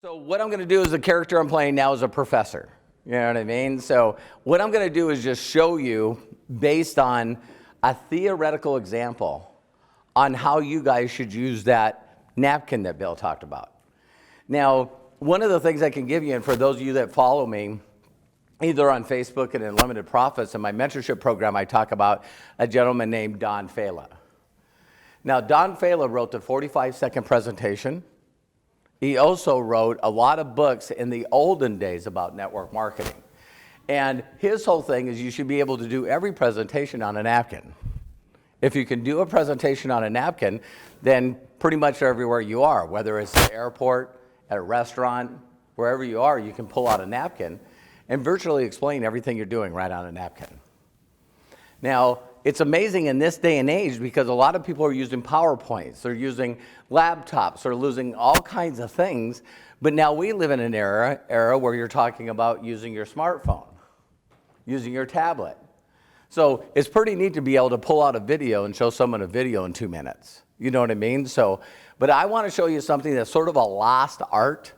So what I'm going to do is the character I'm playing now is a professor. You know what I mean? So what I'm going to do is just show you based on a theoretical example on how you guys should use that napkin that Bill talked about. Now, one of the things I can give you, and for those of you that follow me, either on Facebook and in Limited Profits, in my mentorship program, I talk about a gentleman named Don Fala. Now, Don Fala wrote the 45-second presentation. He also wrote a lot of books in the olden days about network marketing. And his whole thing is you should be able to do every presentation on a napkin. If you can do a presentation on a napkin, then pretty much everywhere you are, whether it's at the airport, at a restaurant, wherever you are, you can pull out a napkin and virtually explain everything you're doing right on a napkin. Now, it's amazing in this day and age because a lot of people are using PowerPoints, they're using laptops, they're using all kinds of things, but now we live in an era where you're talking about using your smartphone, using your tablet. So it's pretty neat to be able to pull out a video and show someone a video in 2 minutes. You know what I mean? So, but I want to show you something that's sort of a lost art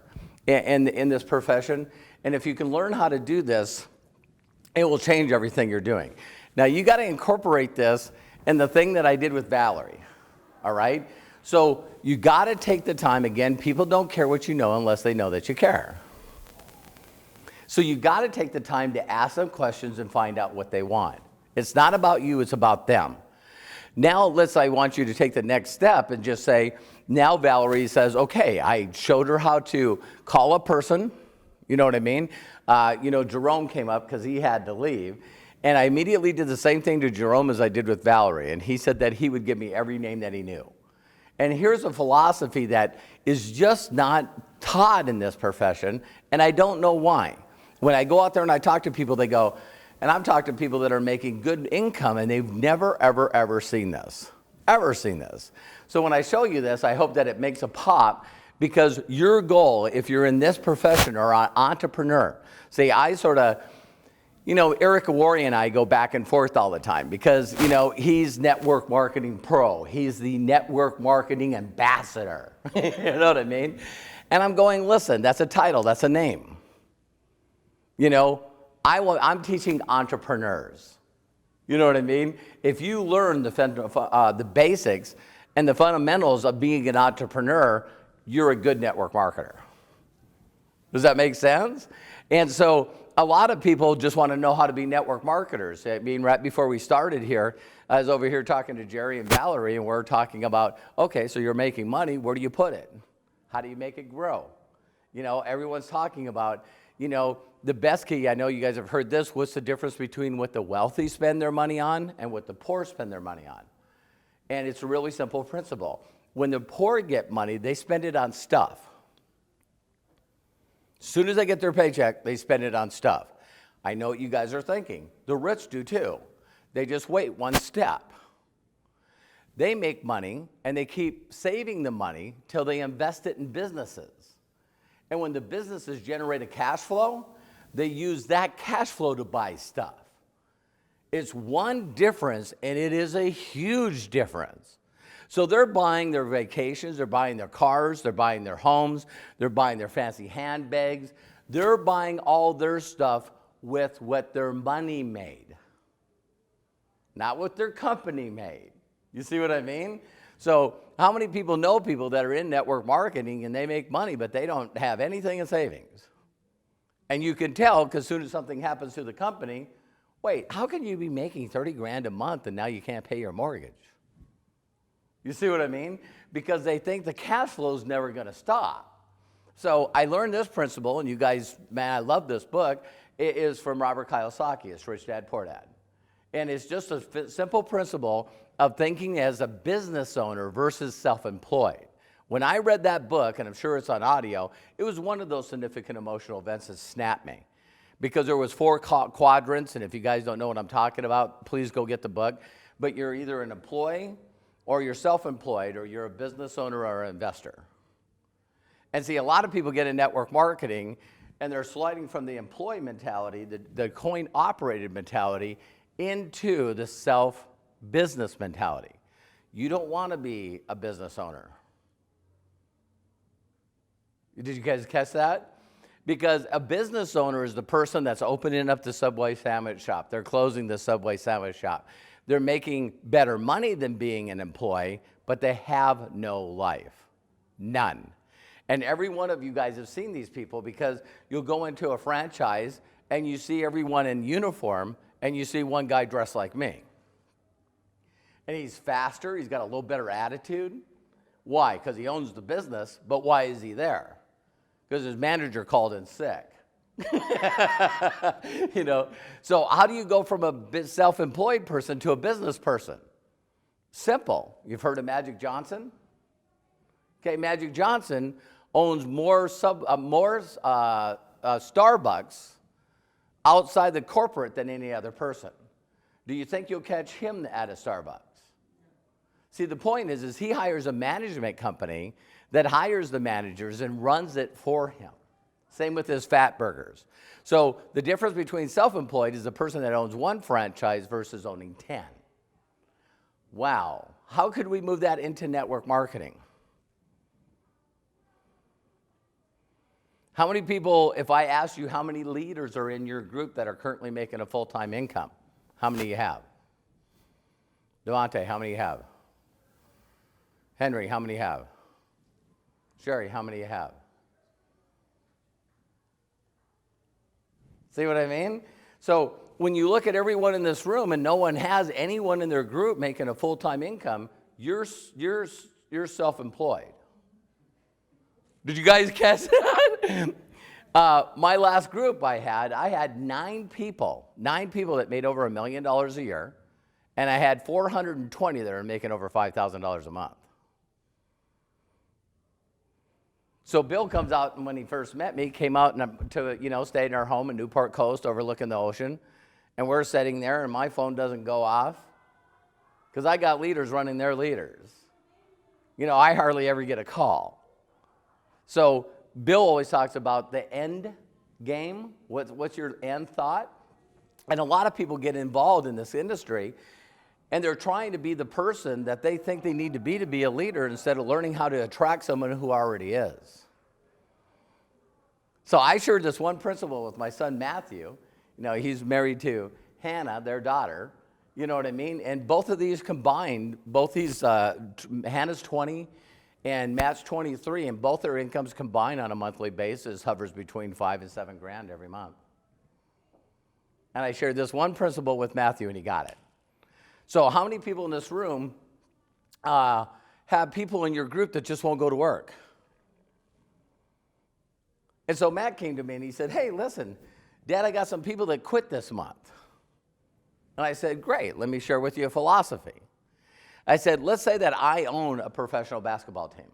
in this profession, and if you can learn how to do this, it will change everything you're doing. Now, you got to incorporate this in the thing that I did with Valerie, all right? So you got to take the time. Again, people don't care what you know unless they know that you care. So you got to take the time to ask them questions and find out what they want. It's not about you, it's about them. Now, I want you to take the next step and just say, now Valerie says, okay, I showed her how to call a person, you know what I mean? Jerome came up because he had to leave. And I immediately did the same thing to Jerome as I did with Valerie. And he said that he would give me every name that he knew. And here's a philosophy that is just not taught in this profession, and I don't know why. When I go out there and I talk to people, they go, and I'm talking to people that are making good income, and they've never, ever, ever seen this. Ever seen this. So when I show you this, I hope that it makes a pop, because your goal, if you're in this profession or an entrepreneur, say I sort of, Eric Awori and I go back and forth all the time because, he's network marketing pro. He's the network marketing ambassador. You know what I mean? And I'm going, listen, that's a title, that's a name. I'm teaching entrepreneurs. You know what I mean? If you learn the basics and the fundamentals of being an entrepreneur, you're a good network marketer. Does that make sense? And so a lot of people just want to know how to be network marketers. I mean, right before we started here, I was over here talking to Jerry and Valerie, and we're talking about, okay, so you're making money, where do you put it? How do you make it grow? Everyone's talking about, the best key, I know you guys have heard this, what's the difference between what the wealthy spend their money on and what the poor spend their money on? And it's a really simple principle. When the poor get money, they spend it on stuff. As soon as they get their paycheck, they spend it on stuff. I know what you guys are thinking. The rich do too. They just wait one step. They make money, and they keep saving the money till they invest it in businesses. And when the businesses generate a cash flow, they use that cash flow to buy stuff. It's one difference, and it is a huge difference. So they're buying their vacations, they're buying their cars, they're buying their homes, they're buying their fancy handbags. They're buying all their stuff with what their money made, not what their company made. You see what I mean? So how many people know people that are in network marketing and they make money, but they don't have anything in savings? And you can tell because as soon as something happens to the company, wait, how can you be making 30 grand a month and now you can't pay your mortgage? You see what I mean? Because they think the cash flow is never going to stop. So I learned this principle, and you guys, man, I love this book. It is from Robert Kiyosaki. It's Rich Dad, Poor Dad. And it's just a simple principle of thinking as a business owner versus self-employed. When I read that book, and I'm sure it's on audio, it was one of those significant emotional events that snapped me. Because there was 4 quadrants, and if you guys don't know what I'm talking about, please go get the book. But you're either an employee, or you're self-employed, or you're a business owner or an investor. And see, a lot of people get in network marketing, and they're sliding from the employee mentality, the coin-operated mentality, into the self-business mentality. You don't want to be a business owner. Did you guys catch that? Because a business owner is the person that's opening up the Subway sandwich shop. They're closing the Subway sandwich shop. They're making better money than being an employee, but they have no life. None. And every one of you guys have seen these people, because you'll go into a franchise and you see everyone in uniform and you see one guy dressed like me. And he's faster, he's got a little better attitude. Why? Because he owns the business, but why is he there? Because his manager called in sick. You know, so how do you go from a self-employed person to a business person? Simple. You've heard of Magic Johnson? Okay, Magic Johnson owns more Starbucks outside the corporate than any other person. Do you think you'll catch him at a Starbucks? See, the point is he hires a management company that hires the managers and runs it for him. Same with his fat burgers. So the difference between self-employed is the person that owns one franchise versus owning 10. Wow. How could we move that into network marketing? How many people, if I asked you how many leaders are in your group that are currently making a full-time income, how many you have? Devontae, how many you have? Henry, how many you have? Sherry, how many you have? See what I mean? So when you look at everyone in this room and no one has anyone in their group making a full-time income, you're self-employed. Did you guys catch that? My last group I had 9 people that made over $1 million a year, and I had 420 that are making over $5,000 a month. So Bill comes out, and when he first met me, came out to stay in our home in Newport Coast overlooking the ocean, and we're sitting there, and my phone doesn't go off because I got leaders running their leaders. I hardly ever get a call. So Bill always talks about the end game. What's your end thought? And a lot of people get involved in this industry, and they're trying to be the person that they think they need to be a leader instead of learning how to attract someone who already is. So I shared this one principle with my son Matthew. He's married to Hannah, their daughter. You know what I mean? And both of these combined, Hannah's 20 and Matt's 23, and both their incomes combined on a monthly basis hovers between $5,000 and $7,000 every month. And I shared this one principle with Matthew, and he got it. So how many people in this room have people in your group that just won't go to work? And so Matt came to me and he said, "Hey, listen, Dad, I got some people that quit this month." And I said, "Great, let me share with you a philosophy." I said, let's say that I own a professional basketball team,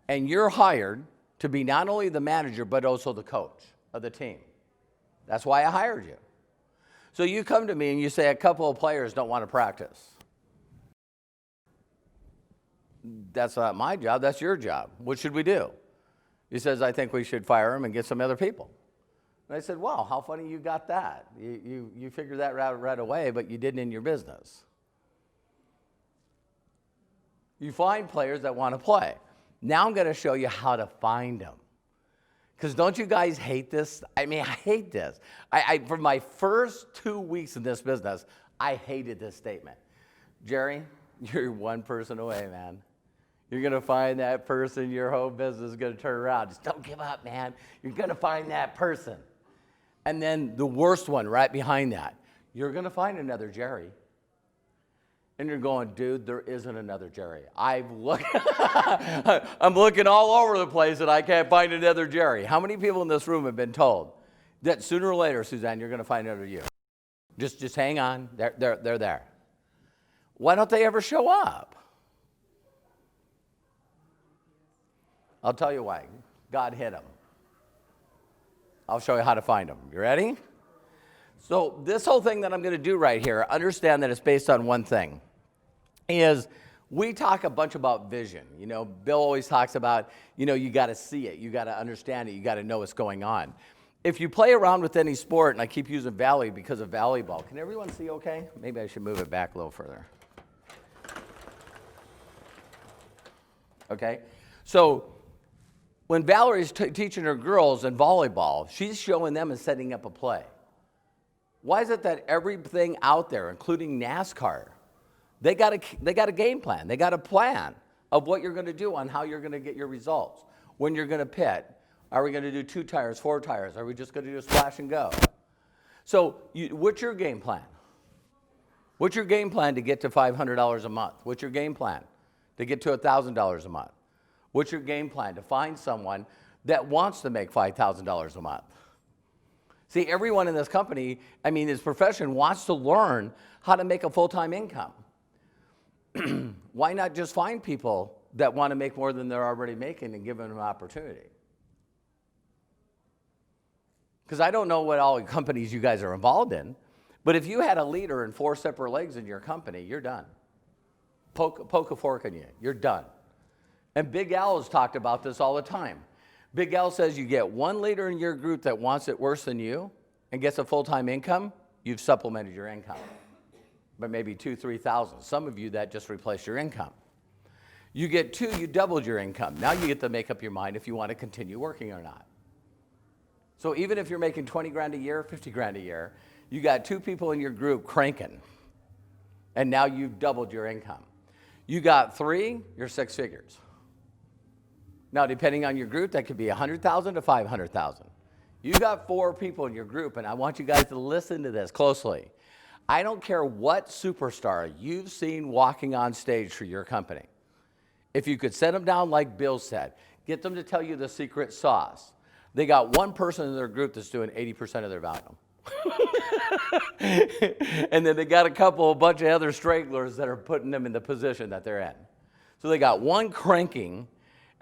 and you're hired to be not only the manager, but also the coach of the team. That's why I hired you. So you come to me and you say a couple of players don't want to practice. That's not my job, that's your job. What should we do? He says, I think we should fire him and get some other people. And I said, wow, how funny you got that. You figured that right away, but you didn't in your business. You find players that want to play. Now I'm going to show you how to find them. Because don't you guys hate this? I hate this. For my first 2 weeks in this business, I hated this statement. Jerry, you're one person away, man. You're going to find that person, your whole business is going to turn around. Just don't give up, man. You're going to find that person. And then the worst one right behind that, you're going to find another Jerry. And you're going, dude, there isn't another Jerry. I'm looking all over the place and I can't find another Jerry. How many people in this room have been told that sooner or later, Suzanne, you're going to find another you? Just hang on. They're there. Why don't they ever show up? I'll tell you why. God hid them. I'll show you how to find them. You ready? So this whole thing that I'm going to do right here, understand that it's based on one thing. Is we talk a bunch about vision. Bill always talks about, you got to see it, you got to understand it, you got to know what's going on. If you play around with any sport, and I keep using Valley because of volleyball, can everyone see okay? Maybe I should move it back a little further. Okay, so When Valerie's teaching her girls in volleyball, she's showing them and setting up a play. Why is it that everything out there, including NASCAR, they got a game plan. They got a plan of what you're going to do on how you're going to get your results. When you're going to pit. Are we going to do 2 tires, 4 tires? Are we just going to do a splash and go? So what's your game plan? What's your game plan to get to $500 a month? What's your game plan to get to $1,000 a month? What's your game plan to find someone that wants to make $5,000 a month? See, everyone in this company, this profession wants to learn how to make a full-time income. Why not just find people that want to make more than they're already making and give them an opportunity? Because I don't know what all the companies you guys are involved in, but if you had a leader and 4 separate legs in your company, you're done. Poke a fork in you, you're done. And Big Al has talked about this all the time. Big Al says you get one leader in your group that wants it worse than you and gets a full-time income, you've supplemented your income. But maybe 2,000, 3,000. Some of you that just replaced your income. You get 2, you doubled your income. Now you get to make up your mind if you want to continue working or not. So even if you're making 20 grand a year, 50 grand a year, you got 2 people in your group cranking, and now you've doubled your income. You got 3, you're 6 figures. Now, depending on your group, that could be 100,000 to 500,000. You got 4 people in your group, and I want you guys to listen to this closely. I don't care what superstar you've seen walking on stage for your company. If you could set them down like Bill said, get them to tell you the secret sauce. They got 1 person in their group that's doing 80% of their volume. And then they got a bunch of other stragglers that are putting them in the position that they're in. So they got 1 cranking,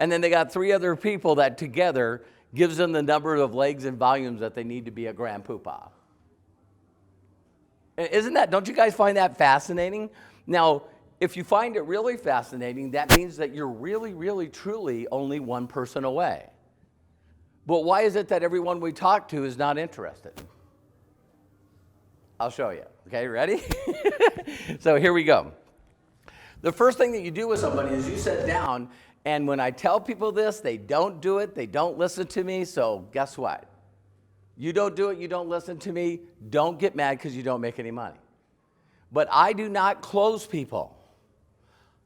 and then they got 3 other people that together gives them the number of legs and volumes that they need to be a grand poobah. Don't you guys find that fascinating? Now, if you find it really fascinating, that means that you're really, really, truly only 1 person away. But why is it that everyone we talk to is not interested? I'll show you. Okay, ready? So here we go. The first thing that you do with somebody is you sit down, and when I tell people this, they don't do it, they don't listen to me, so guess what? You don't do it, you don't listen to me, don't get mad because you don't make any money. But I do not close people.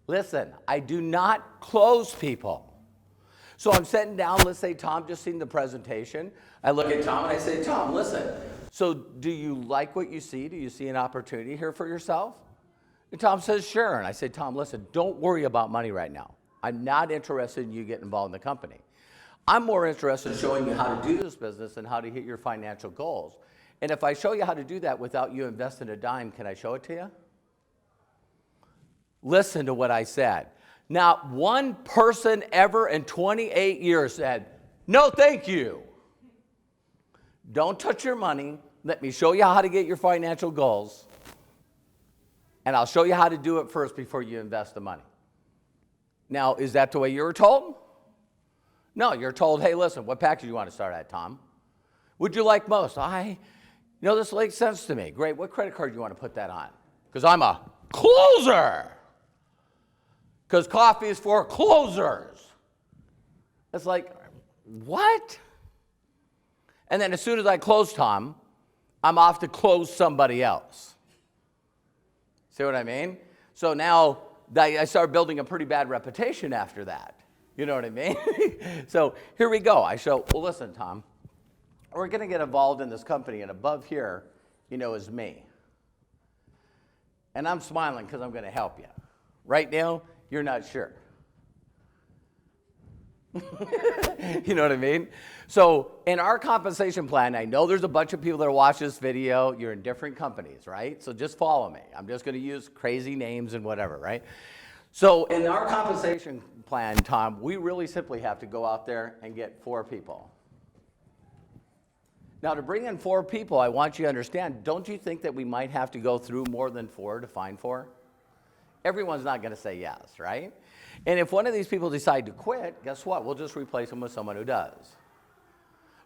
Listen, I do not close people. So I'm sitting down, let's say Tom just seen the presentation. I look at Tom and I say, Tom, listen, so do you like what you see? Do you see an opportunity here for yourself? And Tom says, sure. And I say, Tom, listen, don't worry about money right now. I'm not interested in you getting involved in the company. I'm more interested in showing you how to do this business and how to hit your financial goals. And if I show you how to do that without you investing a dime, can I show it to you? Listen to what I said. Not 1 person ever in 28 years said, no, thank you. Don't touch your money. Let me show you how to get your financial goals. And I'll show you how to do it first before you invest the money. Now, is that the way you were told? No, you're told, hey, listen, what package do you want to start at, Tom? Would you like most? This makes sense to me. Great, what credit card do you want to put that on? Because I'm a closer. Because coffee is for closers. It's like, what? And then as soon as I close Tom, I'm off to close somebody else. See what I mean? So now I started building a pretty bad reputation after that. You know what I mean? So here we go. I show, well, listen, Tom, we're going to get involved in this company, and above here, is me. And I'm smiling because I'm going to help you. Right now, you're not sure. You know what I mean? So in our compensation plan, I know there's a bunch of people that watch this video. You're in different companies, right? So just follow me. I'm just going to use crazy names and whatever, right? So in our compensation plan, Tom, we really simply have to go out there and get 4 people. Now, to bring in 4 people, I want you to understand, don't you think that we might have to go through more than 4 to find 4? Everyone's not going to say yes, right? And if one of these people decide to quit, guess what? We'll just replace them with someone who does.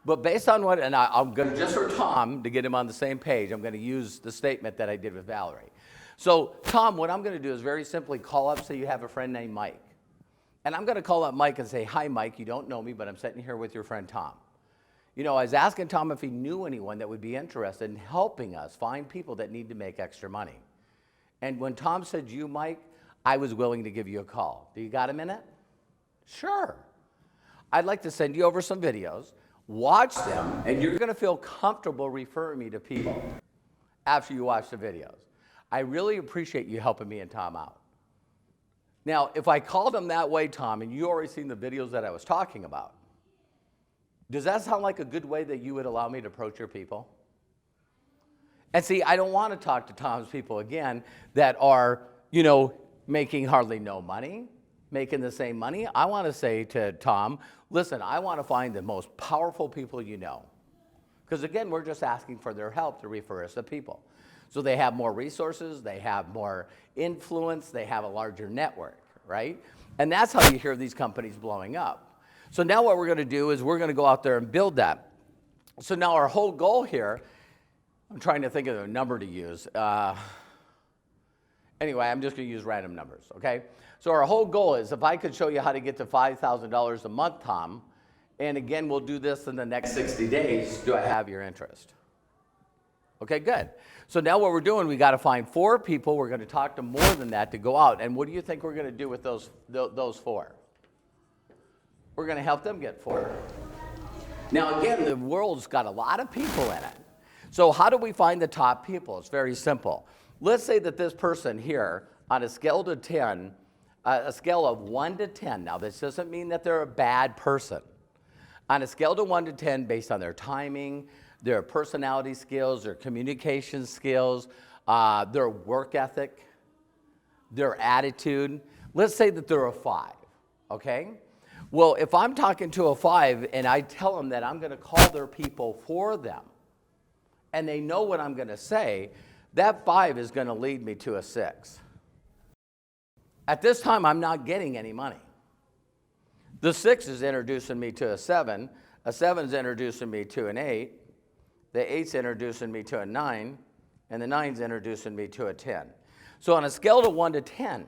But based on what, and I'm going to, just for Tom, to get him on the same page, I'm going to use the statement that I did with Valerie. So, Tom, what I'm going to do is very simply call up, say you have a friend named Mike. And I'm going to call up Mike and say, hi, Mike, you don't know me, but I'm sitting here with your friend Tom. You know, I was asking Tom if he knew anyone that would be interested in helping us find people that need to make extra money. And when Tom said you, Mike, I was willing to give you a call. Do you got a minute? Sure. I'd like to send you over some videos, watch them, and you're going to feel comfortable referring me to people after you watch the videos. I really appreciate you helping me and Tom out. Now, if I called him that way, Tom, and you already seen the videos that I was talking about, does that sound like a good way that you would allow me to approach your people? And see, I don't want to talk to Tom's people again that are, you know, making hardly no money, making the same money. I want to say to Tom, listen, I want to find the most powerful people you know. Because again, we're just asking for their help to refer us to people. So they have more resources, they have more influence, they have a larger network, right? And that's how you hear these companies blowing up. So now what we're going to do is we're going to go out there and build that. So now our whole goal here, I'm trying to think of a number to use. Anyway, I'm just going to use random numbers, okay? So our whole goal is if I could show you how to get to $5,000 a month, Tom, and again, we'll do this in the next 60 days, do I have your interest? Okay, good. So now what we're doing, we got to find 4 people. We're going to talk to more than that to go out. And what do you think we're going to do with those 4? We're going to help them get 4. Now, again, the world's got a lot of people in it. So how do we find the top people? It's very simple. Let's say that this person here, on a scale to 10, a scale of 1 to 10. Now, this doesn't mean that they're a bad person. On a scale to 1 to 10, based on their timing, their personality skills, their communication skills, their work ethic, their attitude. Let's say that they're a 5, okay? Well, if I'm talking to a 5 and I tell them that I'm going to call their people for them, and they know what I'm going to say, that 5 is going to lead me to a 6. At this time, I'm not getting any money. The 6 is introducing me to a 7 is introducing me to an 8, the 8's introducing me to a 9, and the 9's introducing me to a 10. So on a scale to 1 to 10,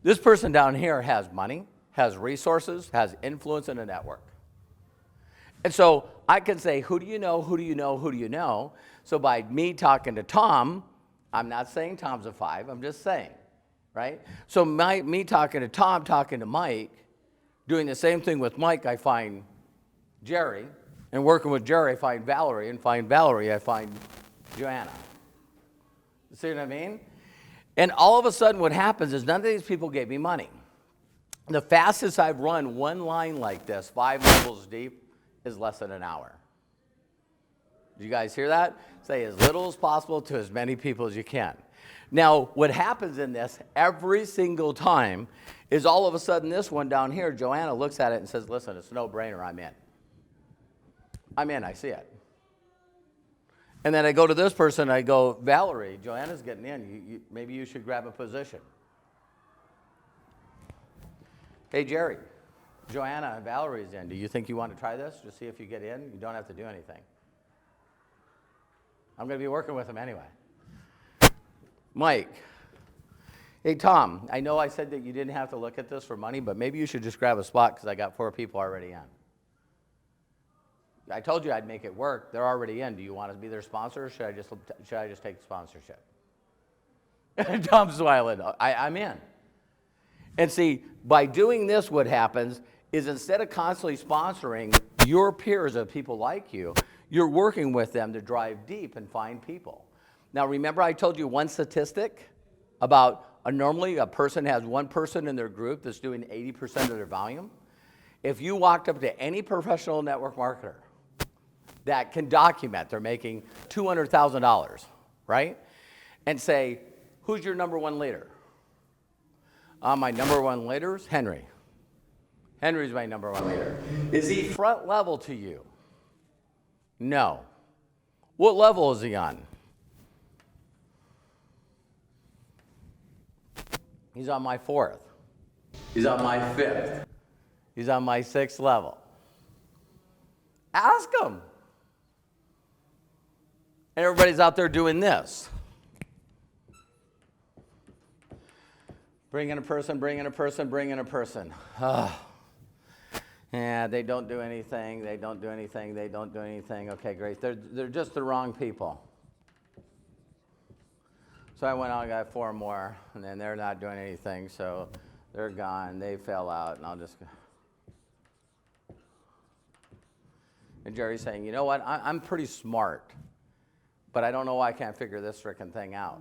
this person down here has money, has resources, has influence in a network. And so I can say, who do you know, who do you know, who do you know? So by me talking to Tom, I'm not saying Tom's a 5, I'm just saying, right? So me talking to Tom, talking to Mike, doing the same thing with Mike, I find Jerry, and working with Jerry, I find Valerie, and find Valerie, I find Joanna. You see what I mean? And all of a sudden what happens is none of these people gave me money. The fastest I've run one line like this, 5 levels deep, is less than an hour. Did you guys hear that? Say as little as possible to as many people as you can. Now, what happens in this every single time is all of a sudden this one down here, Joanna looks at it and says, listen, it's a no-brainer, I'm in. I'm in, I see it. And then I go to this person, I go, Valerie, Joanna's getting in. Maybe you should grab a position. Hey, Jerry, Joanna and Valerie's in. Do you think you want to try this? Just see if you get in. You don't have to do anything. I'm going to be working with them anyway. Mike. Hey, Tom, I know I said that you didn't have to look at this for money, but maybe you should just grab a spot because I got 4 people already in. I told you I'd make it work. They're already in. Do you want to be their sponsor, or should I just take the sponsorship? Tom's smiling. I'm in. And see, by doing this, what happens is instead of constantly sponsoring your peers of people like you, you're working with them to drive deep and find people. Now, remember I told you one statistic about normally a person has one person in their group that's doing 80% of their volume? If you walked up to any professional network marketer that can document they're making $200,000, right? And say, who's your number 1 leader? My number 1 leader is Henry. Henry's my number 1 leader. Is he front level to you? No. What level is he on? He's on my 4th. He's on my 5th. He's on my 6th level. Ask him. And everybody's out there doing this. Bring in a person, bring in a person, bring in a person. Oh. Yeah, they don't do anything, they don't do anything, they don't do anything. Okay, great. They're just the wrong people. So I went on and got 4 more, and then they're not doing anything, so they're gone. They fell out, and I'll just go. And Jerry's saying, you know what, I'm pretty smart, but I don't know why I can't figure this frickin' thing out.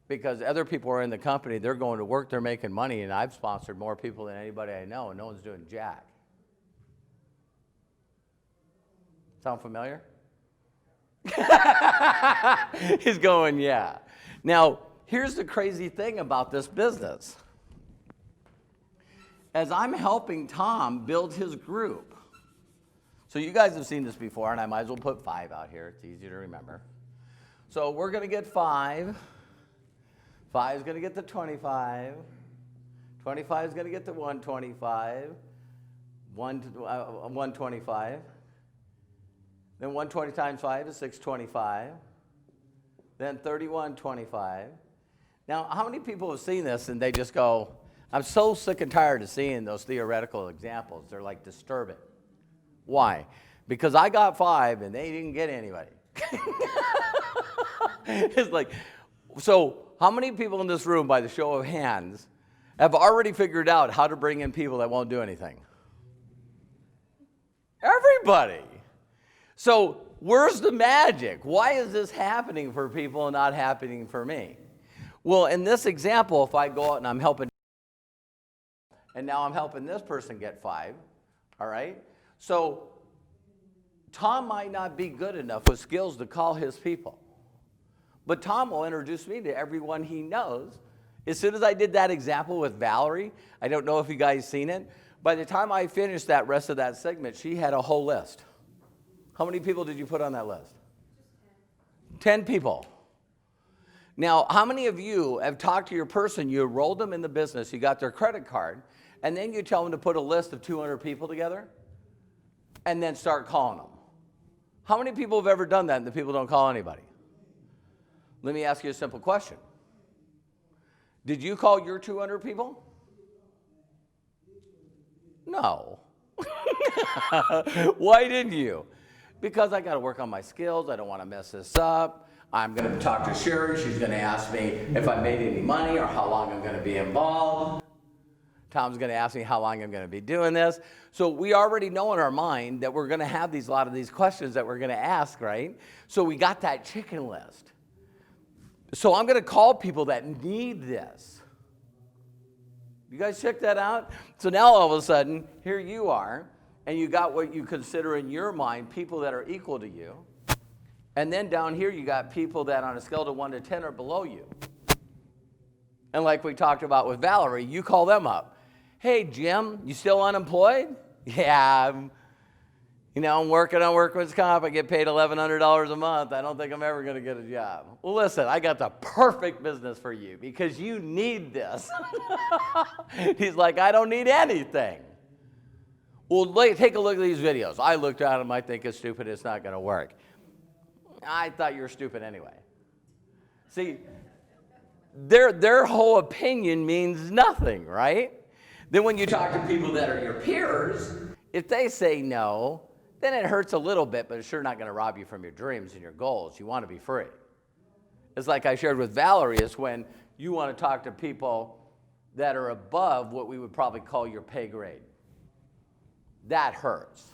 Because other people are in the company, they're going to work, they're making money, and I've sponsored more people than anybody I know, and no one's doing jack. Sound familiar? He's going, yeah. Now, here's the crazy thing about this business. As I'm helping Tom build his group, so you guys have seen this before, and I might as well put 5 out here. It's easy to remember. So we're going to get 5. 5 is going to get to 25. 25 is going to get to 125. 125. Then 120 times 5 is 625. Then 3125. Now, how many people have seen this and they just go, I'm so sick and tired of seeing those theoretical examples. They're like disturbing. Why? Because I got 5 and they didn't get anybody. It's like, so how many people in this room, by the show of hands, have already figured out how to bring in people that won't do anything? Everybody. So where's the magic? Why is this happening for people and not happening for me? Well, in this example, if I go out and I'm helping, and now I'm helping this person get 5, all right? So Tom might not be good enough with skills to call his people. But Tom will introduce me to everyone he knows. As soon as I did that example with Valerie, I don't know if you guys seen it, by the time I finished that rest of that segment, she had a whole list. How many people did you put on that list? 10 people. Now, how many of you have talked to your person, you enrolled them in the business, you got their credit card, and then you tell them to put a list of 200 people together and then start calling them? How many people have ever done that and the people don't call anybody? Let me ask you a simple question. Did you call your 200 people? No. Why didn't you? Because I got to work on my skills. I don't want to mess this up. I'm going to talk to Sherry. She's going to ask me if I made any money or how long I'm going to be involved. Tom's going to ask me how long I'm going to be doing this. So we already know in our mind that we're going to have a lot of these questions that we're going to ask, right? So we got that chicken list. So I'm going to call people that need this. You guys check that out? So now all of a sudden, here you are, and you got what you consider in your mind people that are equal to you. And then down here, you got people that on a scale of 1 to 10 are below you. And like we talked about with Valerie, you call them up. Hey, Jim, you still unemployed? Yeah, I'm working on workman's comp. I get paid $1,100 a month. I don't think I'm ever going to get a job. Well, listen, I got the perfect business for you because you need this. He's like, I don't need anything. Well, take a look at these videos. I looked at them. I think it's stupid. It's not going to work. I thought you were stupid anyway. See, their whole opinion means nothing, right? Then when you talk to people that are your peers, if they say no, then it hurts a little bit, but it's sure not going to rob you from your dreams and your goals. You want to be free. It's like I shared with Valerie, is when you want to talk to people that are above what we would probably call your pay grade. That hurts.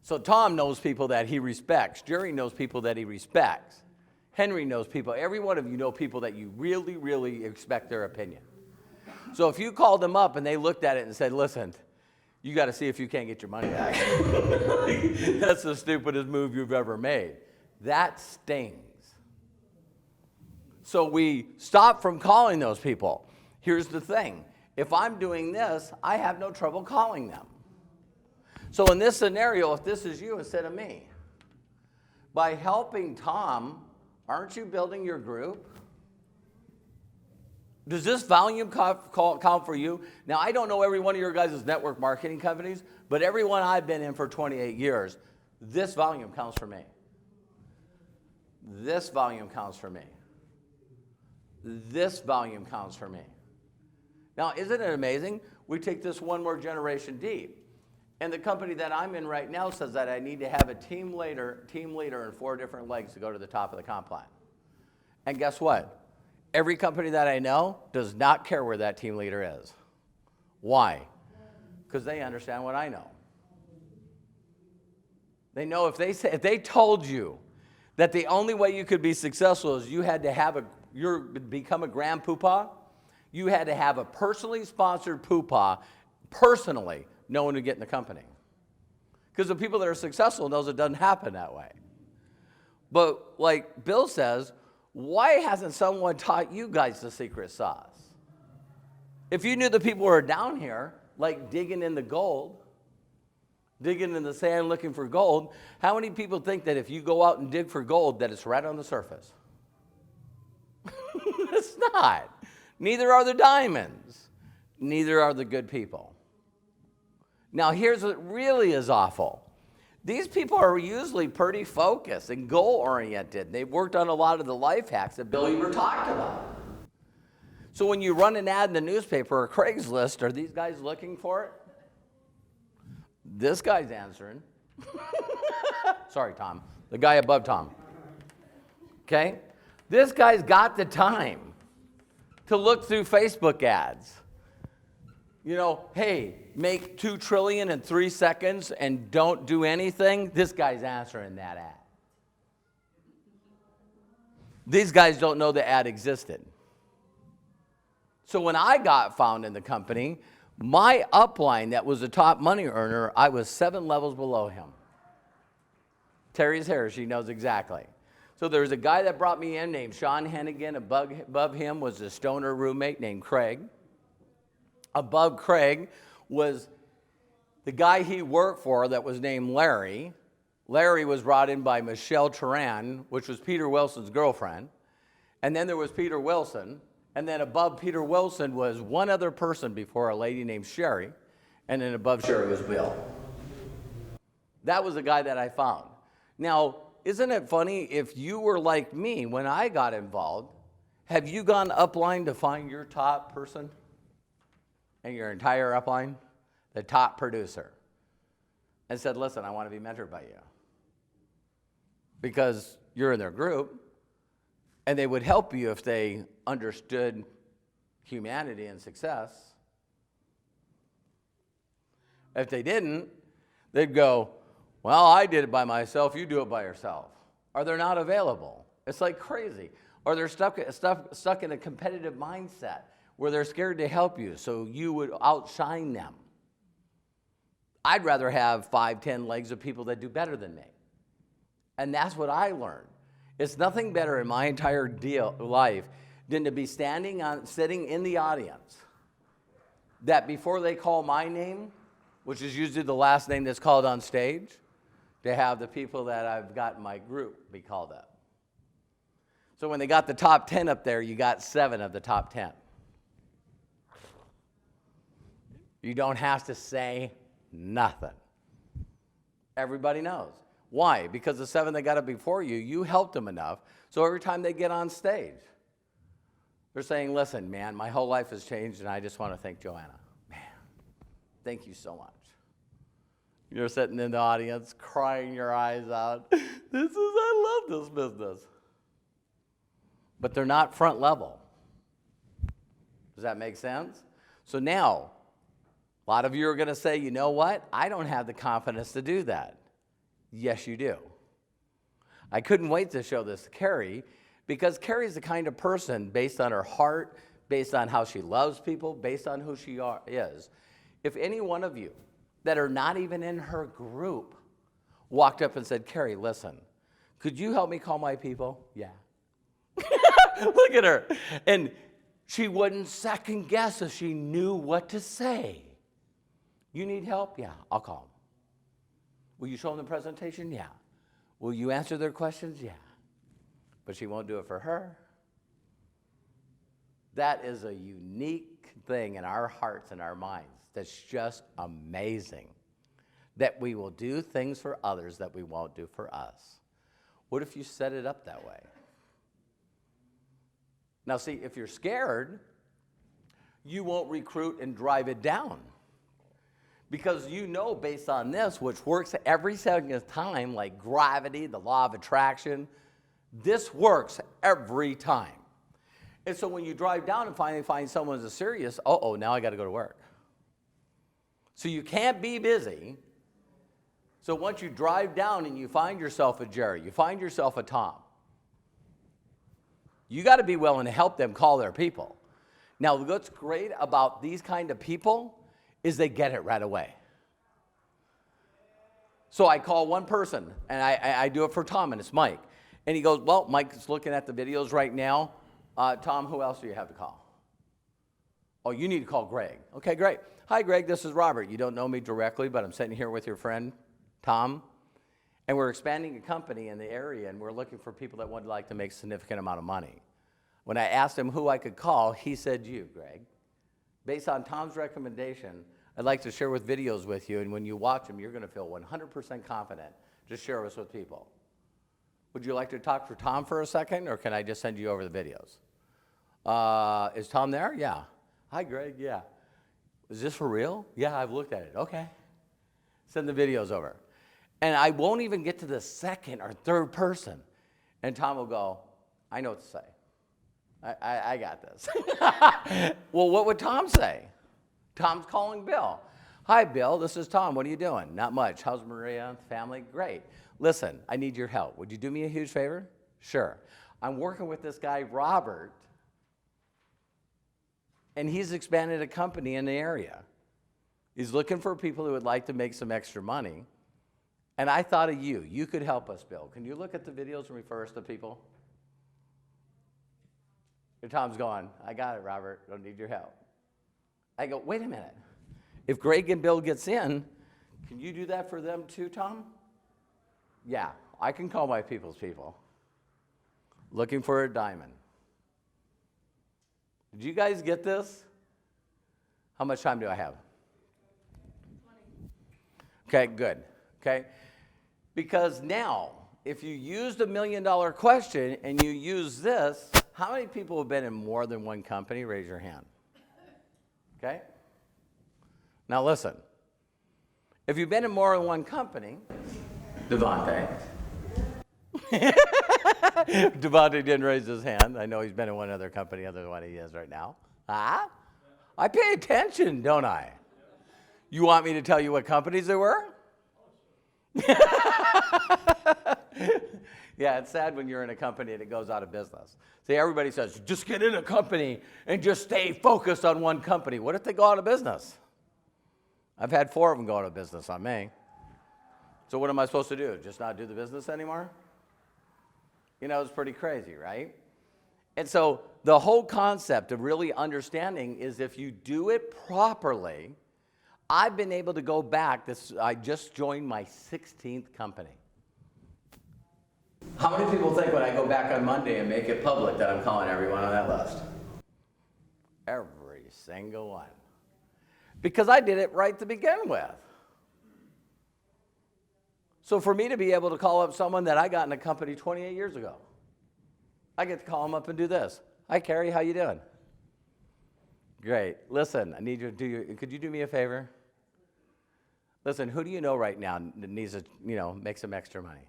So Tom knows people that he respects. Jerry knows people that he respects. Henry knows people. Every one of you know people that you really, really expect their opinion. So if you called them up and they looked at it and said, listen, you got to see if you can't get your money back. That's the stupidest move you've ever made. That stings. So we stop from calling those people. Here's the thing. If I'm doing this, I have no trouble calling them. So in this scenario, if this is you instead of me, by helping Tom, aren't you building your group? Does this volume count for you? Now, I don't know every one of your guys' network marketing companies, but every one I've been in for 28 years, this volume counts for me. This volume counts for me. this volume counts for me. Now, isn't it amazing? We take this one more generation deep. And the company that I'm in right now says that I need to have a team leader in 4 different legs to go to the top of the comp plan. And guess what? Every company that I know does not care where that team leader is. Why? Because they understand what I know. They know if they told you that the only way you could be successful is you had to become a grand poobah, you had to have a personally sponsored poobah, personally known to get in the company. Because the people that are successful knows it doesn't happen that way. But like Bill says, why hasn't someone taught you guys the secret sauce? If you knew the people who are down here, like digging in the gold, digging in the sand looking for gold, how many people think that if you go out and dig for gold that it's right on the surface? It's not. Neither are the diamonds. Neither are the good people. Now here's what really is awful. These people are usually pretty focused and goal-oriented. They've worked on a lot of the life hacks that Bill Eber talked about. So when you run an ad in the newspaper or Craigslist, are these guys looking for it? This guy's answering. Sorry, Tom. The guy above Tom. Okay? This guy's got the time to look through Facebook ads. You know, hey, make $2 trillion in 3 seconds and don't do anything. This guy's answering that ad. These guys don't know the ad existed. So when I got found in the company, my upline that was a top money earner, I was 7 levels below him. Terry's hair, she knows exactly. So there was a guy that brought me in named Sean Hennigan. Above him was a stoner roommate named Craig. Above Craig was the guy he worked for that was named Larry. Larry was brought in by Michelle Turan, which was Peter Wilson's girlfriend. And then there was Peter Wilson. And then above Peter Wilson was one other person before, a lady named Sherry. And then above Sherry was Bill. That was the guy that I found. Now, isn't it funny, if you were like me when I got involved, have you gone upline to find your top person and your entire upline? The top producer. And said, listen, I want to be mentored by you. Because you're in their group, and they would help you if they understood humanity and success. If they didn't, they'd go, well, I did it by myself, you do it by yourself. Or they're not available. It's like crazy. Or they're stuck in a competitive mindset where they're scared to help you, so you would outshine them. I'd rather have 5, 10 legs of people that do better than me. And that's what I learned. It's nothing better in my entire life than to be sitting in the audience, that before they call my name, which is usually the last name that's called on stage, to have the people that I've got in my group be called up. So when they got the top 10 up there, you got 7 of the top 10. You don't have to say nothing. Everybody knows. Why? Because the 7 that got up before you, you helped them enough, so every time they get on stage, they're saying, listen, man, my whole life has changed, and I just want to thank Joanna. Man, thank you so much. You're sitting in the audience, crying your eyes out. I love this business. But they're not front level. Does that make sense? So now, a lot of you are going to say, you know what? I don't have the confidence to do that. Yes, you do. I couldn't wait to show this to Carrie, because Carrie's the kind of person, based on her heart, based on how she loves people, based on who she is. If any one of you that are not even in her group walked up and said, Carrie, listen, could you help me call my people? Yeah. Look at her. And she wouldn't second guess if she knew what to say. You need help? Yeah, I'll call them. Will you show them the presentation? Yeah. Will you answer their questions? Yeah. But she won't do it for her. That is a unique thing in our hearts and our minds that's just amazing, that we will do things for others that we won't do for us. What if you set it up that way? Now see, if you're scared, you won't recruit and drive it down. Because you know based on this, which works every second time, like gravity, the law of attraction, this works every time. And so when you drive down and finally find someone who's serious, now I got to go to work. So you can't be busy. So once you drive down and you find yourself a Jerry, you find yourself a Tom, you got to be willing to help them call their people. Now, what's great about these kind of people is they get it right away. So I call one person, and I do it for Tom, and it's Mike. And he goes, well, Mike's looking at the videos right now. Tom, who else do you have to call? Oh, you need to call Greg. Okay, great. Hi, Greg, this is Robert. You don't know me directly, but I'm sitting here with your friend, Tom. And we're expanding a company in the area, and we're looking for people that would like to make a significant amount of money. When I asked him who I could call, he said you, Greg. Based on Tom's recommendation, I'd like to share with videos with you, and when you watch them, you're going to feel 100% confident to share this with people. Would you like to talk for Tom for a second, or can I just send you over the videos? Is Tom there? Yeah. Hi, Greg. Yeah. Is this for real? Yeah, I've looked at it. Okay. Send the videos over. And I won't even get to the second or third person, and Tom will go, I know what to say. I got this. Well, what would Tom say? Tom's calling Bill. Hi, Bill. This is Tom. What are you doing? Not much. How's Maria? Family? Great. Listen, I need your help. Would you do me a huge favor? Sure. I'm working with this guy, Robert, and he's expanded a company in the area. He's looking for people who would like to make some extra money. And I thought of you. You could help us, Bill. Can you look at the videos and refer us to people? And Tom's going, I got it, Robert. Don't need your help. I go, wait a minute. If Greg and Bill gets in, can you do that for them too, Tom? Yeah, I can call my people's people. Looking for a diamond. Did you guys get this? How much time do I have? 20. Okay, good. Okay? Because now, if you used $1 million question and you use this, how many people have been in more than one company? Raise your hand. Okay? Now listen. If you've been in more than one company, Devontae. Devontae didn't raise his hand. I know he's been in one other company other than what he is right now. Huh? I pay attention, don't I? You want me to tell you what companies there were? Yeah, it's sad when you're in a company and it goes out of business. See, everybody says, just get in a company and just stay focused on one company. What if they go out of business? I've had 4 of them go out of business on me. So what am I supposed to do? Just not do the business anymore? You know, it's pretty crazy, right? And so the whole concept of really understanding is if you do it properly, I've been able to go back. I just joined my 16th company. How many people think when I go back on Monday and make it public that I'm calling everyone on that list? Every single one. Because I did it right to begin with. So for me to be able to call up someone that I got in a company 28 years ago, I get to call them up and do this. Hi, Carrie, how you doing? Great. Listen, I need you to could you do me a favor? Listen, who do you know right now that needs to, make some extra money?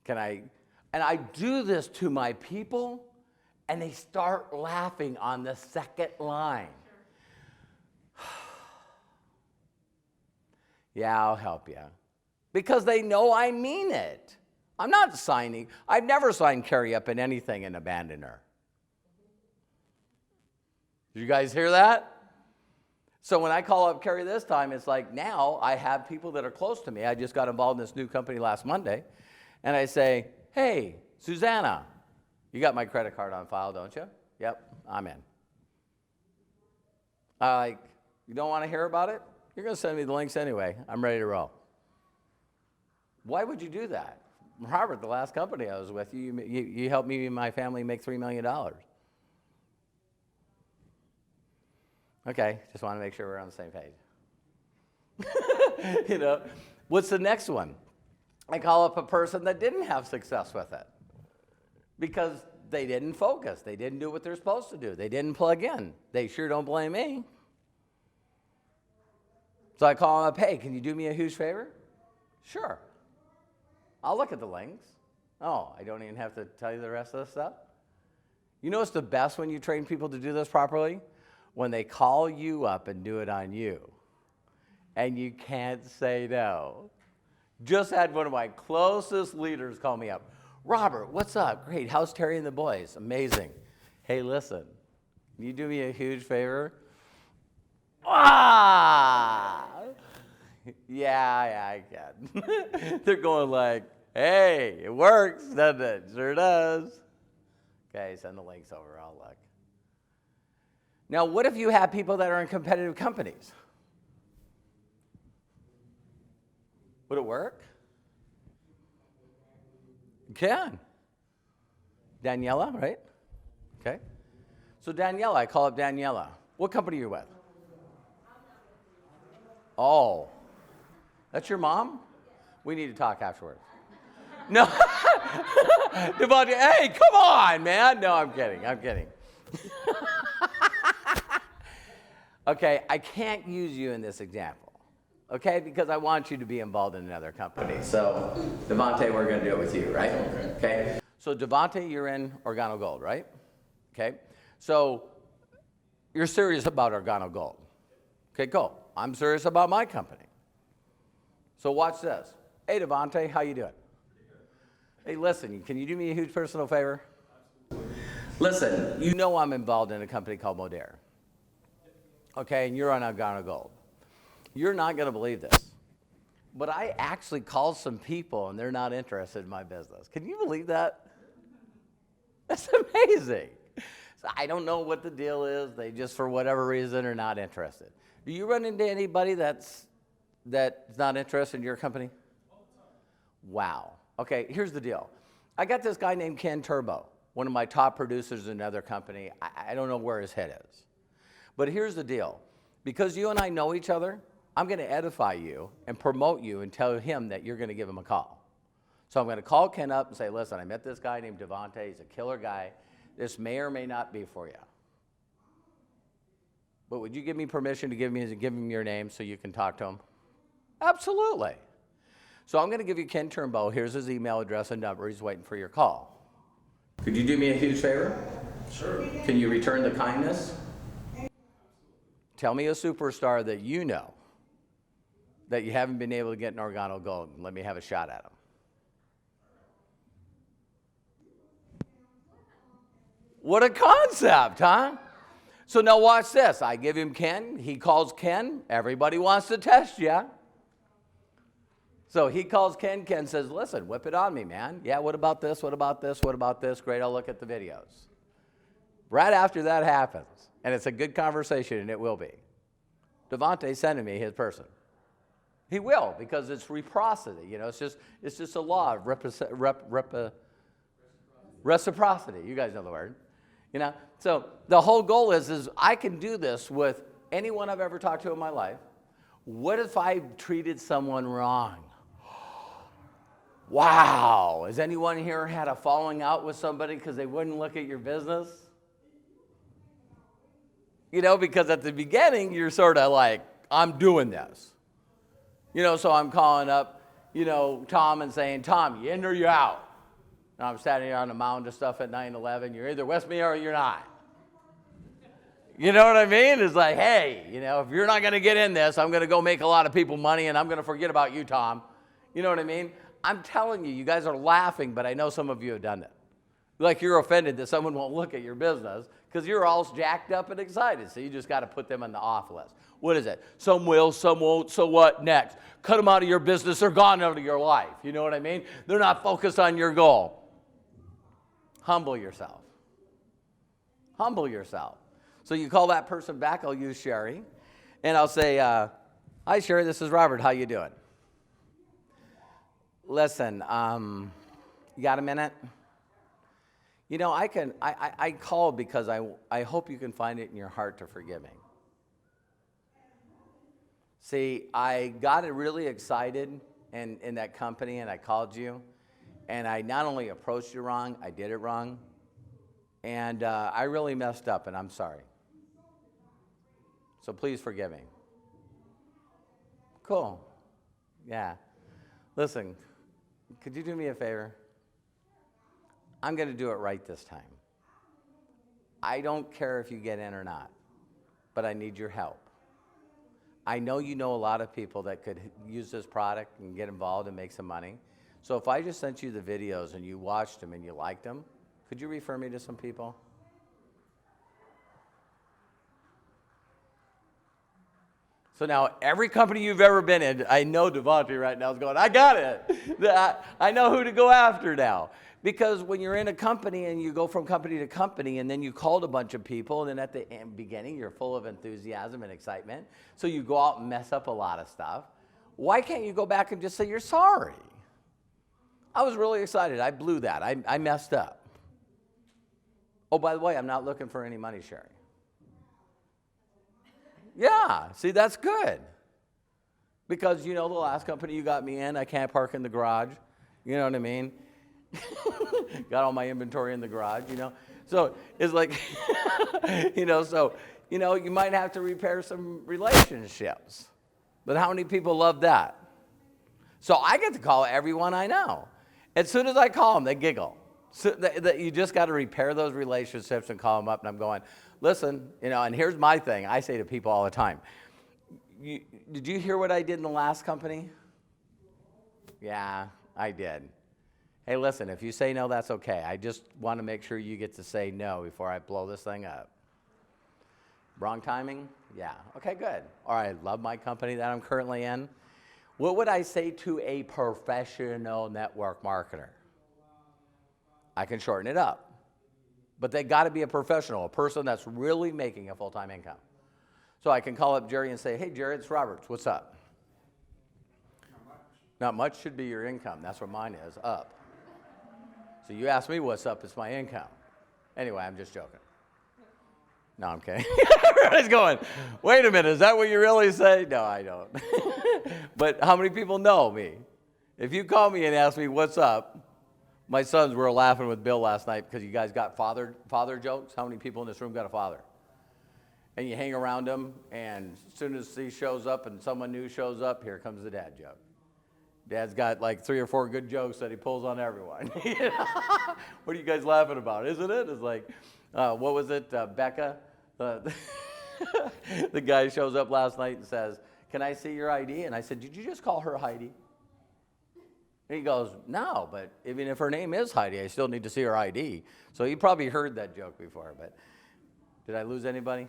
And I do this to my people, and they start laughing on the second line. Yeah, I'll help you. Because they know I mean it. I've never signed Carrie up in anything and abandoned her. Did you guys hear that? So when I call up Carrie this time, it's like now I have people that are close to me. I just got involved in this new company last Monday. And I say, hey, Susanna, you got my credit card on file, don't you? Yep, I'm in. You don't want to hear about it? You're going to send me the links anyway. I'm ready to roll. Why would you do that? Robert, the last company I was with, you helped me and my family make $3 million. Okay, just want to make sure we're on the same page. What's the next one? I call up a person that didn't have success with it because they didn't focus. They didn't do what they're supposed to do. They didn't plug in. They sure don't blame me. So I call them up, hey, can you do me a huge favor? Sure. I'll look at the links. Oh, I don't even have to tell you the rest of the stuff? You know what's the best when you train people to do this properly? When they call you up and do it on you. And you can't say no. Just had one of my closest leaders call me up. Robert, what's up? Great. How's Terry and the boys? Amazing. Hey, listen, can you do me a huge favor? Ah! Yeah, I can. They're going like, hey, it works, doesn't it? Sure does. Okay, send the links over. I'll look. Now, what if you have people that are in competitive companies? Would it work? You can. Daniela, right? Okay. So Daniela, I call up Daniela. What company are you with? Oh, that's your mom? We need to talk afterwards. No. Devontae, hey, come on, man. No, I'm kidding. Okay, I can't use you in this example, okay, because I want you to be involved in another company. So, Devontae, we're going to do it with you, right? Okay. So, Devontae, you're in Organo Gold, right? Okay. So, you're serious about Organo Gold. Okay, cool. I'm serious about my company. So, watch this. Hey, Devontae, how you doing? Hey, listen, can you do me a huge personal favor? Listen, you know I'm involved in a company called Modere. Okay, and you're on Organo Gold. You're not going to believe this, but I actually called some people and they're not interested in my business. Can you believe that? That's amazing. So I don't know what the deal is. They just, for whatever reason, are not interested. Do you run into anybody that's not interested in your company? Wow. Okay, here's the deal. I got this guy named Ken Turbo, one of my top producers in another company. I don't know where his head is. But here's the deal. Because you and I know each other, I'm going to edify you and promote you and tell him that you're going to give him a call. So I'm going to call Ken up and say, listen, I met this guy named Devontae. He's a killer guy. This may or may not be for you. But would you give me permission to give him your name so you can talk to him? Absolutely. So I'm going to give you Ken Turnbow. Here's his email address and number. He's waiting for your call. Could you do me a huge favor? Sure. Can you return the kindness? Tell me a superstar that you know that you haven't been able to get in Organo Gold. Let me have a shot at him. What a concept, huh? So now watch this. I give him Ken. He calls Ken. Everybody wants to test you. So he calls Ken. Ken says, listen, whip it on me, man. Yeah, what about this? What about this? What about this? Great, I'll look at the videos. Right after that happens, and it's a good conversation, and it will be, Devontae's sending me his person. He will, because it's reciprocity. You know, it's just a law of reciprocity. You guys know the word. You know, so the whole goal is I can do this with anyone I've ever talked to in my life. What if I treated someone wrong? Wow. Has anyone here had a falling out with somebody because they wouldn't look at your business? You know, because at the beginning, you're sort of like, I'm doing this. You know, so I'm calling up, you know, Tom and saying, Tom, you in or you out? And I'm standing here on the mound of stuff at 9/11. You're either with me or you're not. You know what I mean? It's like, hey, you know, if you're not going to get in this, I'm going to go make a lot of people money, and I'm going to forget about you, Tom. You know what I mean? I'm telling you, you guys are laughing, but I know some of you have done it. Like you're offended that someone won't look at your business because you're all jacked up and excited, so you just got to put them on the off list. What is it? Some will, some won't, so what next? Cut them out of your business, they're gone out of your life. You know what I mean? They're not focused on your goal. Humble yourself. Humble yourself. So you call that person back, I'll use Sherry, and I'll say, hi, Sherry, this is Robert. How you doing? Listen, you got a minute? You know, I called because I hope you can find it in your heart to forgive me. See, I got really excited in that company, and I called you, and I not only approached you wrong, I did it wrong. And I really messed up, and I'm sorry. So please forgive me. Cool. Yeah. Listen, could you do me a favor? I'm going to do it right this time. I don't care if you get in or not, but I need your help. I know you know a lot of people that could use this product and get involved and make some money. So if I just sent you the videos and you watched them and you liked them, could you refer me to some people? So now every company you've ever been in, I know Devontae right now is going, I got it. I know who to go after now. Because when you're in a company and you go from company to company and then you called a bunch of people and then at the beginning you're full of enthusiasm and excitement, so you go out and mess up a lot of stuff, why can't you go back and just say you're sorry? I was really excited. I blew that. I messed up. Oh, by the way, I'm not looking for any money sharing. Yeah, see, that's good. Because, the last company you got me in, I can't park in the garage. You know what I mean? Got all my inventory in the garage, So it's like, you might have to repair some relationships. But how many people love that? So I get to call everyone I know. As soon as I call them, they giggle. So you just got to repair those relationships and call them up. And I'm going, listen, and here's my thing. I say to people all the time, did you hear what I did in the last company? Yeah, I did. Hey, listen, if you say no, that's okay. I just want to make sure you get to say no before I blow this thing up. Wrong timing? Yeah. Okay, good. All right, love my company that I'm currently in. What would I say to a professional network marketer? I can shorten it up. But they got to be a professional, a person that's really making a full-time income. So I can call up Jerry and say, hey, Jerry, it's Roberts. What's up? Not much should be your income. That's what mine is, up. So you ask me what's up, it's my income. Anyway, I'm just joking. No, I'm kidding. Everybody's going, wait a minute, is that what you really say? No, I don't. But how many people know me? If you call me and ask me what's up, my sons were laughing with Bill last night because you guys got father jokes. How many people in this room got a father? And you hang around them, and as soon as he shows up and someone new shows up, here comes the dad joke. Dad's got like 3 or 4 good jokes that he pulls on everyone. What are you guys laughing about? Isn't it? It's like, what was it, Becca? The guy shows up last night and says, can I see your ID? And I said, did you just call her Heidi? And he goes, no, but even if her name is Heidi, I still need to see her ID. So he probably heard that joke before, but did I lose anybody?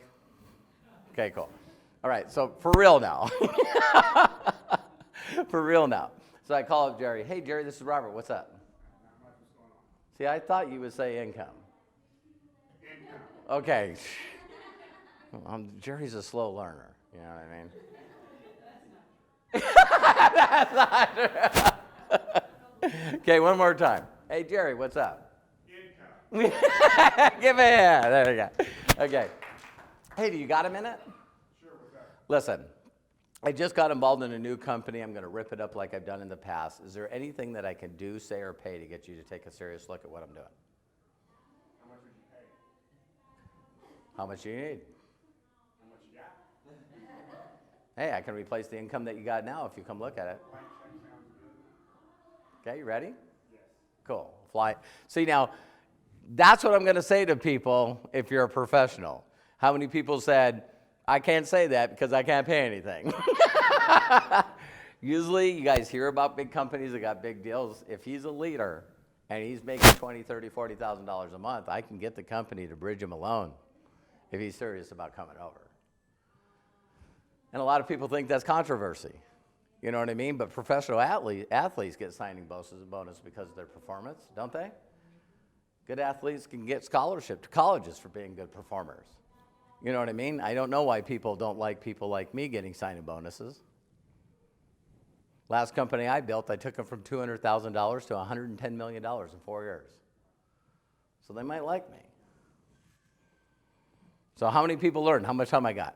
Okay, cool. All right, so for real now. For real now. So I call up Jerry. Hey, Jerry, this is Robert. What's up? See, I thought you would say income. Okay. Jerry's a slow learner. You know what I mean? Okay, one more time. Hey, Jerry, what's up? Income. Give me a hand. There you go. Okay. Hey, do you got a minute? Sure, what's up? Listen, I just got involved in a new company. I'm going to rip it up like I've done in the past. Is there anything that I can do, say, or pay to get you to take a serious look at what I'm doing? How much would you pay? How much do you need? How much you got? Hey, I can replace the income that you got now if you come look at it. Blank check sounds good. Okay, you ready? Yes. Cool. Fly. See, now, that's what I'm going to say to people if you're a professional. How many people said, I can't say that because I can't pay anything? Usually, you guys hear about big companies that got big deals. If he's a leader and he's making $20,000, $30,000, $40,000 a month, I can get the company to bridge him a loan if he's serious about coming over. And a lot of people think that's controversy. You know what I mean? But professional athletes get signing bonuses because of their performance, don't they? Good athletes can get scholarship to colleges for being good performers. You know what I mean? I don't know why people don't like people like me getting signing bonuses. Last company I built, I took them from $200,000 to $110 million in 4 years. So they might like me. So how many people learned? How much time I got?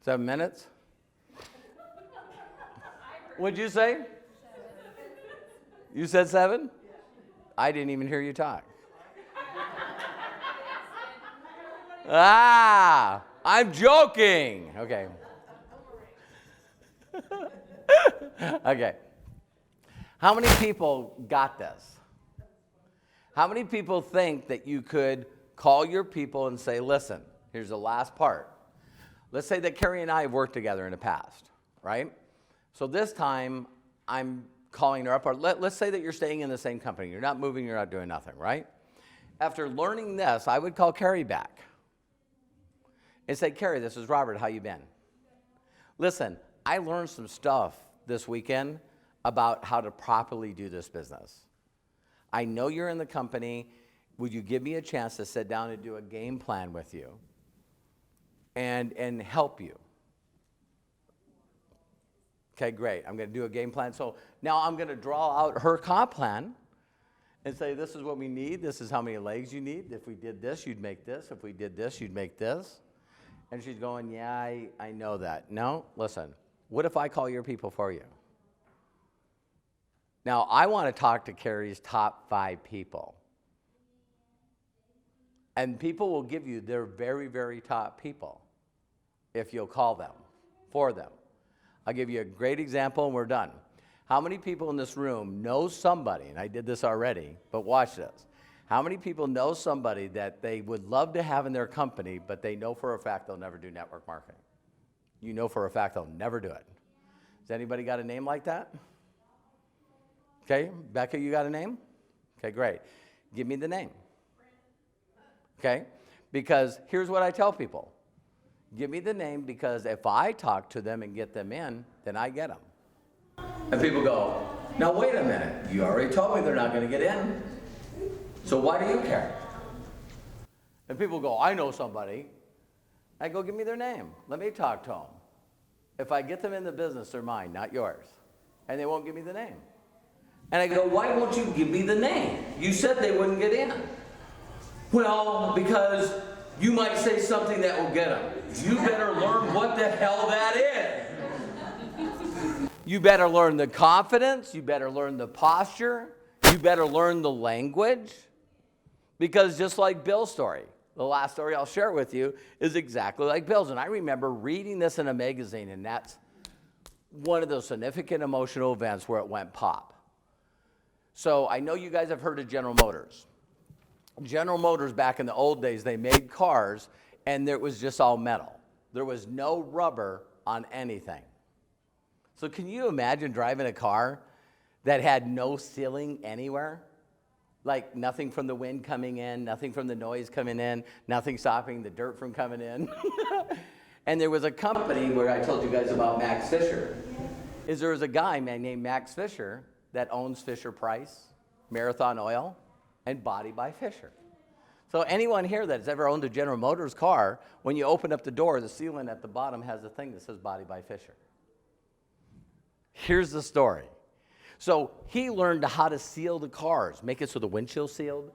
7 minutes? What'd you say? You said 7? I didn't even hear you talk. I'm joking. Okay. Okay. How many people got this? How many people think that you could call your people and say, listen, here's the last part. Let's say that Carrie and I have worked together in the past, right? So this time I'm calling her up, or let's say that you're staying in the same company. You're not moving, you're not doing nothing, right? After learning this, I would call Carrie back and say, Carrie, this is Robert, how you been? Listen, I learned some stuff this weekend about how to properly do this business. I know you're in the company. Would you give me a chance to sit down and do a game plan with you and help you? Okay, great. I'm going to do a game plan. So now I'm going to draw out her comp plan and say, this is what we need. This is how many legs you need. If we did this, you'd make this. If we did this, you'd make this. And she's going, yeah, I know that. No, listen, what if I call your people for you? Now, I want to talk to Carrie's top 5 people. And people will give you their very, very top people if you'll call them, for them. I'll give you a great example and we're done. How many people in this room know somebody, and I did this already, but watch this. How many people know somebody that they would love to have in their company, but they know for a fact they'll never do network marketing? You know for a fact they'll never do it. Has anybody got a name like that? Okay, Becca, you got a name? Okay, great. Give me the name. Okay, because here's what I tell people. Give me the name, because if I talk to them and get them in, then I get them. And people go, now wait a minute. You already told me they're not going to get in. So why do you care? And people go, I know somebody. I go, give me their name. Let me talk to them. If I get them in the business, they're mine, not yours. And they won't give me the name. And I go, why won't you give me the name? You said they wouldn't get in. Well, because you might say something that will get them. You better learn what the hell that is. You better learn the confidence. You better learn the posture. You better learn the language. Because just like Bill's story, the last story I'll share with you is exactly like Bill's. And I remember reading this in a magazine, and that's one of those significant emotional events where it went pop. So I know you guys have heard of General Motors. General Motors, back in the old days, they made cars, and it was just all metal. There was no rubber on anything. So can you imagine driving a car that had no ceiling anywhere? Like nothing from the wind coming in, nothing from the noise coming in, nothing stopping the dirt from coming in. And there was a company where I told you guys about Max Fisher. There was a guy named Max Fisher that owns Fisher Price, Marathon Oil, and Body by Fisher. So anyone here that's ever owned a General Motors car, when you open up the door, the ceiling at the bottom has a thing that says Body by Fisher. Here's the story. So he learned how to seal the cars, make it so the windshield's sealed,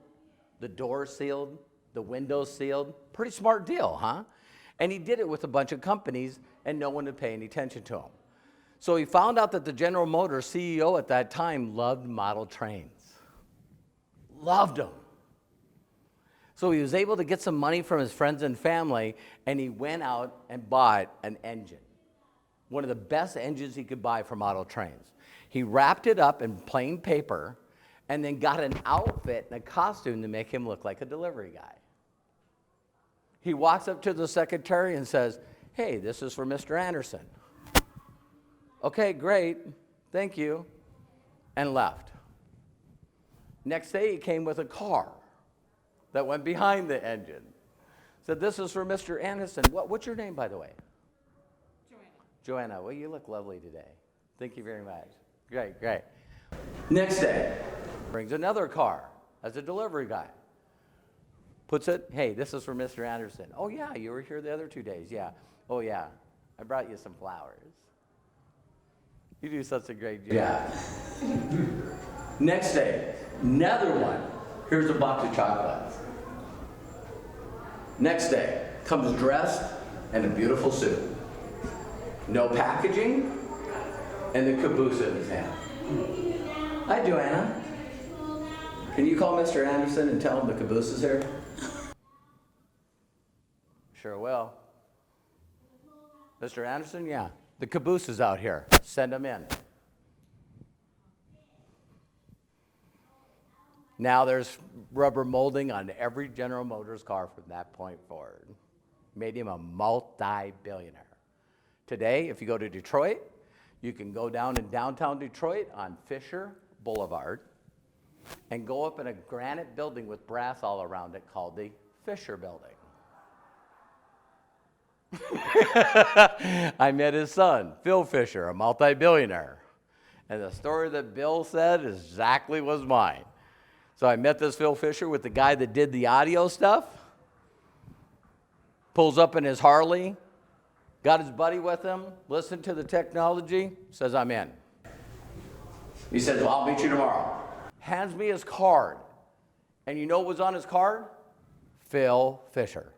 the door's sealed, the window's sealed. Pretty smart deal, huh? And he did it with a bunch of companies, and no one would pay any attention to him. So he found out that the General Motors CEO at that time loved model trains. Loved them. So he was able to get some money from his friends and family, and he went out and bought an engine. One of the best engines he could buy for model trains. He wrapped it up in plain paper and then got an outfit and a costume to make him look like a delivery guy. He walks up to the secretary and says, hey, this is for Mr. Anderson. Okay, great, thank you, and left. Next day he came with a car that went behind the engine. Said, this is for Mr. Anderson. What's your name, by the way? Joanna, well, you look lovely today. Thank you very much. Great, great. Next day, brings another car as a delivery guy. Puts it, hey, this is for Mr. Anderson. Oh, yeah, you were here the other 2 days. Yeah. Oh, yeah, I brought you some flowers. You do such a great job. Yeah. Next day, another one. Here's a box of chocolates. Next day, comes dressed in a beautiful suit. No packaging, and the caboose in his hand. Hi, Joanna. Can you call Mr. Anderson and tell him the caboose is here? Sure will. Mr. Anderson, yeah. The caboose is out here. Send him in. Now there's rubber molding on every General Motors car from that point forward. Made him a multi-billionaire. Today, if you go to Detroit, you can go down in downtown Detroit on Fisher Boulevard and go up in a granite building with brass all around it called the Fisher Building. I met his son, Phil Fisher, a multi-billionaire. And the story that Bill said exactly was mine. So I met this Phil Fisher with the guy that did the audio stuff. Pulls up in his Harley, got his buddy with him, listened to the technology, says, I'm in. He says, well, I'll meet you tomorrow. Hands me his card. And you know what was on his card? Phil Fisher.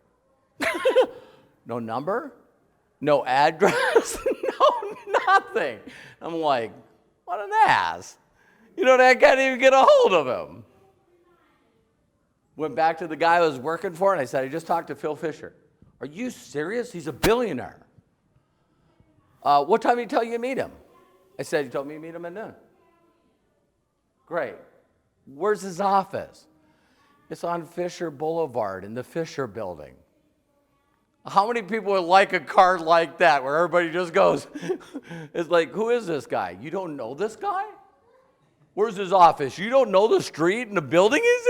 No number, no address, no nothing. I'm like, what an ass. You know, I can't even get a hold of him. Went back to the guy I was working for, and I said, I just talked to Phil Fisher. Are you serious? He's a billionaire. What time did he tell you to meet him? I said, he told me to meet him at noon. Great. Where's his office? It's on Fisher Boulevard in the Fisher Building. How many people would like a card like that where everybody just goes, it's like, who is this guy? You don't know this guy? Where's his office? You don't know the street and the building he's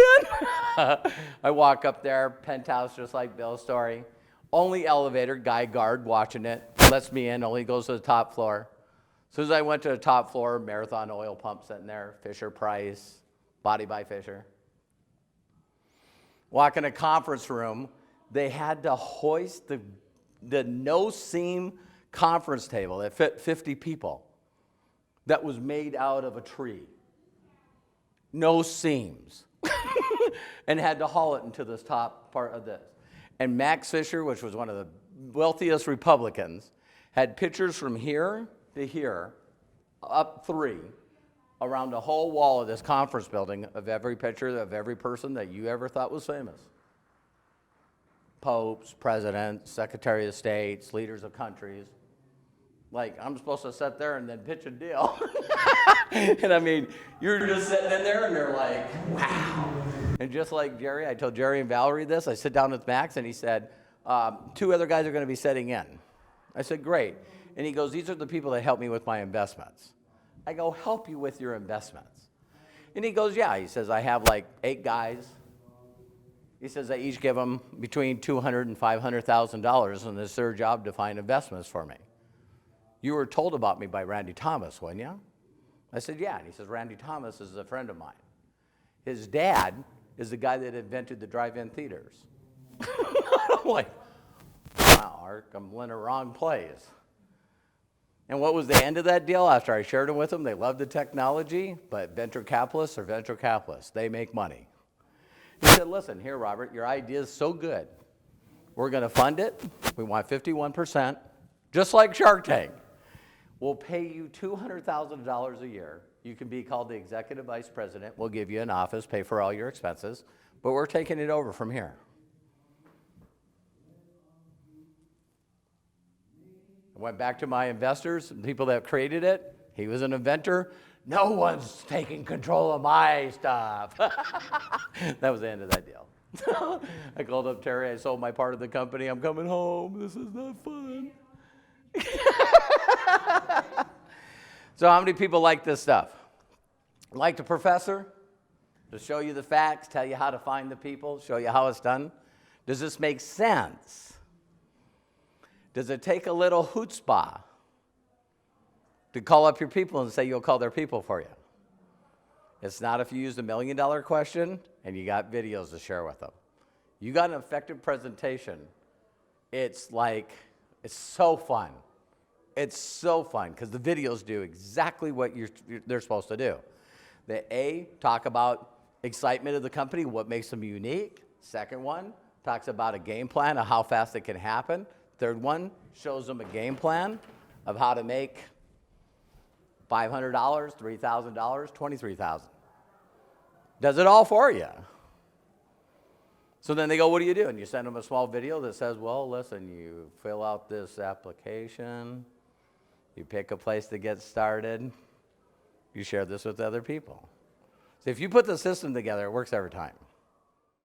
in? I walk up there, penthouse just like Bill's story. Only elevator, guy guard watching it, lets me in, only goes to the top floor. As soon as I went to the top floor, Marathon oil pump sitting there, Fisher Price, Body by Fisher. Walk in a conference room, they had to hoist the no-seam conference table that fit 50 people that was made out of a tree. No seams. And had to haul it into this top part of this. And Max Fisher, which was one of the wealthiest Republicans, had pictures from here to here, up 3, around the whole wall of this conference building of every picture of every person that you ever thought was famous. Popes, presidents, secretary of states, leaders of countries. Like, I'm supposed to sit there and then pitch a deal. And I mean, you're just sitting in there and they're like, wow. And just like Jerry, I told Jerry and Valerie this, I sit down with Max and he said, 2 other guys are going to be sitting in. I said, great. And he goes, these are the people that help me with my investments. I go, help you with your investments? And he goes, yeah. He says, I have like 8 guys. He says, I each give them between $200,000 and $500,000, and it's their job to find investments for me. You were told about me by Randy Thomas, weren't you? I said, yeah. And he says, Randy Thomas is a friend of mine. His dad is the guy that invented the drive-in theaters. I'm like, wow, Art, I'm in the wrong place. And what was the end of that deal? After I shared it with them, they loved the technology, but venture capitalists are venture capitalists. They make money. He said, listen, here, Robert, your idea is so good. We're going to fund it. We want 51%, just like Shark Tank. We'll pay you $200,000 a year. You can be called the executive vice president. We'll give you an office, pay for all your expenses, but we're taking it over from here. I went back to my investors, the people that created it. He was an inventor. No one's taking control of my stuff. That was the end of that deal. I called up Terry. I sold my part of the company. I'm coming home. This is not fun. So how many people like this stuff? Like the professor? To show you the facts, tell you how to find the people, show you how it's done? Does this make sense? Does it take a little chutzpah to call up your people and say you'll call their people for you? It's not if you use the $1 million question and you got videos to share with them. You got an effective presentation. It's so fun. It's so fun because the videos do exactly what they're supposed to do. They talk about excitement of the company, what makes them unique. Second one talks about a game plan of how fast it can happen. Third one shows them a game plan of how to make $500, $3,000, $23,000. Does it all for you. So then they go, what do you do? And you send them a small video that says, well, listen, you fill out this application, you pick a place to get started, you share this with other people. So if you put the system together, it works every time.